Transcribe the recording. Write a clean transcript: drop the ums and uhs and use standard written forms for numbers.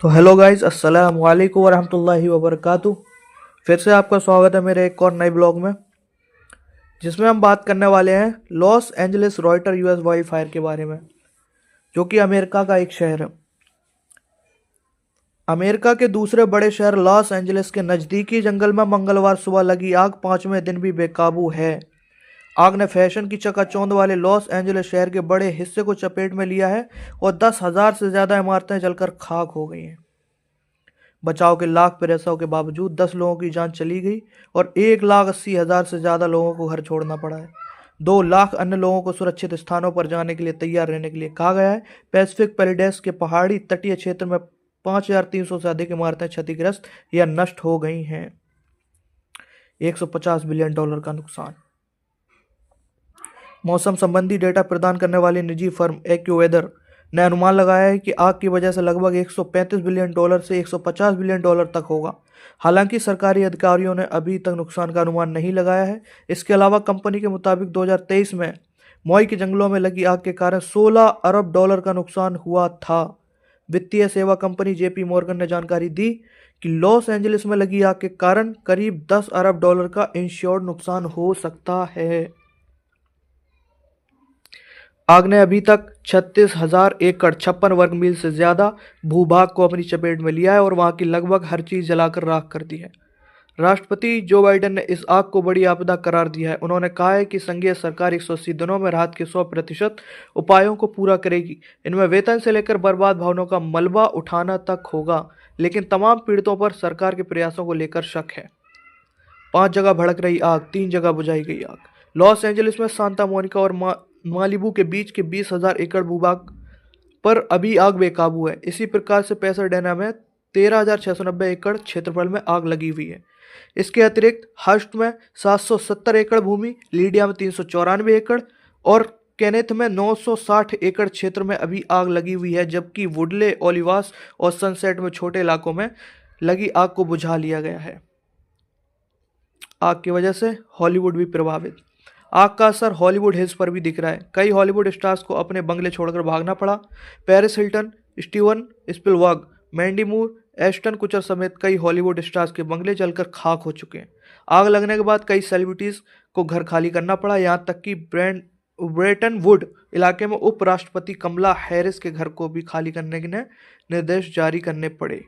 तो hello guys, अस्सलाम वालेकुम वरहमतुल्लाहि वबरकातुह। फिर से आपका स्वागत है मेरे एक और नए ब्लॉग में, जिसमें हम बात करने वाले हैं Los Angeles Reuter US wild fire के बारे में, जो कि अमेरिका का एक शहर है। अमेरिका के दूसरे बड़े शहर लॉस एंजलिस के नज़दीकी जंगल में मंगलवार सुबह लगी आग पांचवें दिन भी बेकाबू है। आग ने फैशन की चकाचौंध वाले लॉस एंजलिस शहर के बड़े हिस्से को चपेट में लिया है और 10,000 से ज़्यादा इमारतें जलकर खाक हो गई हैं। बचाव के लाख प्रयासों के बावजूद 10 लोगों की जान चली गई और 1,80,000 से ज़्यादा लोगों को घर छोड़ना पड़ा है। 2 लाख अन्य लोगों को सुरक्षित स्थानों पर जाने के लिए तैयार रहने के लिए कहा गया है। पैसिफिक पैलिडेस के पहाड़ी तटीय क्षेत्र में 5,300 से अधिक इमारतें क्षतिग्रस्त या नष्ट हो गई हैं। $150 बिलियन का नुकसान। मौसम संबंधी डेटा प्रदान करने वाली निजी फर्म एक्यूवेदर ने अनुमान लगाया है कि आग की वजह से लगभग $135 बिलियन से $150 बिलियन तक होगा। हालांकि सरकारी अधिकारियों ने अभी तक नुकसान का अनुमान नहीं लगाया है। इसके अलावा कंपनी के मुताबिक 2023 में मॉई के जंगलों में लगी आग के कारण $16 अरब का नुकसान हुआ था। वित्तीय सेवा कंपनी जेपी मॉर्गन ने जानकारी दी कि लॉस एंजलिस में लगी आग के कारण करीब $10 अरब का इंश्योर्ड नुकसान हो सकता है। आग ने अभी तक 36,000 एकड़ 56 वर्ग मील से ज्यादा भूभाग को अपनी चपेट में लिया है और वहां की लगभग हर चीज जलाकर राख कर दी है। राष्ट्रपति जो बाइडेन ने इस आग को बड़ी आपदा करार दिया है। उन्होंने कहा है कि संघीय सरकार 180 दिनों में राहत के 100% उपायों को पूरा करेगी। इनमें वेतन से लेकर बर्बाद भवनों का मलबा उठाना तक होगा, लेकिन तमाम पीड़ितों पर सरकार के प्रयासों को लेकर शक है। 5 जगह भड़क रही आग, 3 जगह बुझाई गई आग। लॉस एंजलिस में सांता मोनिका और मालिबू के बीच के 20,000 एकड़ भूभाग पर अभी आग बेकाबू है। इसी प्रकार से पैसाडेना में 13,690 एकड़ क्षेत्रफल में आग लगी हुई है। इसके अतिरिक्त हर्स्ट में 770 एकड़ भूमि, लीडिया में 394 एकड़ और केनेथ में 960 एकड़ क्षेत्र में अभी आग लगी हुई है, जबकि वुडले, ओलिवास और सनसेट में छोटे इलाकों में लगी आग को बुझा लिया गया है। आग की वजह से हॉलीवुड भी प्रभावित। आग का असर हॉलीवुड हिल्स पर भी दिख रहा है। कई हॉलीवुड स्टार्स को अपने बंगले छोड़कर भागना पड़ा। Paris Hilton, Steven Spielberg, Mandy मूर, एस्टन कुचर समेत कई हॉलीवुड स्टार्स के बंगले जलकर खाक हो चुके हैं। आग लगने के बाद कई सेलिब्रिटीज को घर खाली करना पड़ा। यहाँ तक कि ब्रेटन वुड इलाके में उपराष्ट्रपति कमला हैरिस के घर को भी खाली करने के निर्देश जारी करने पड़े।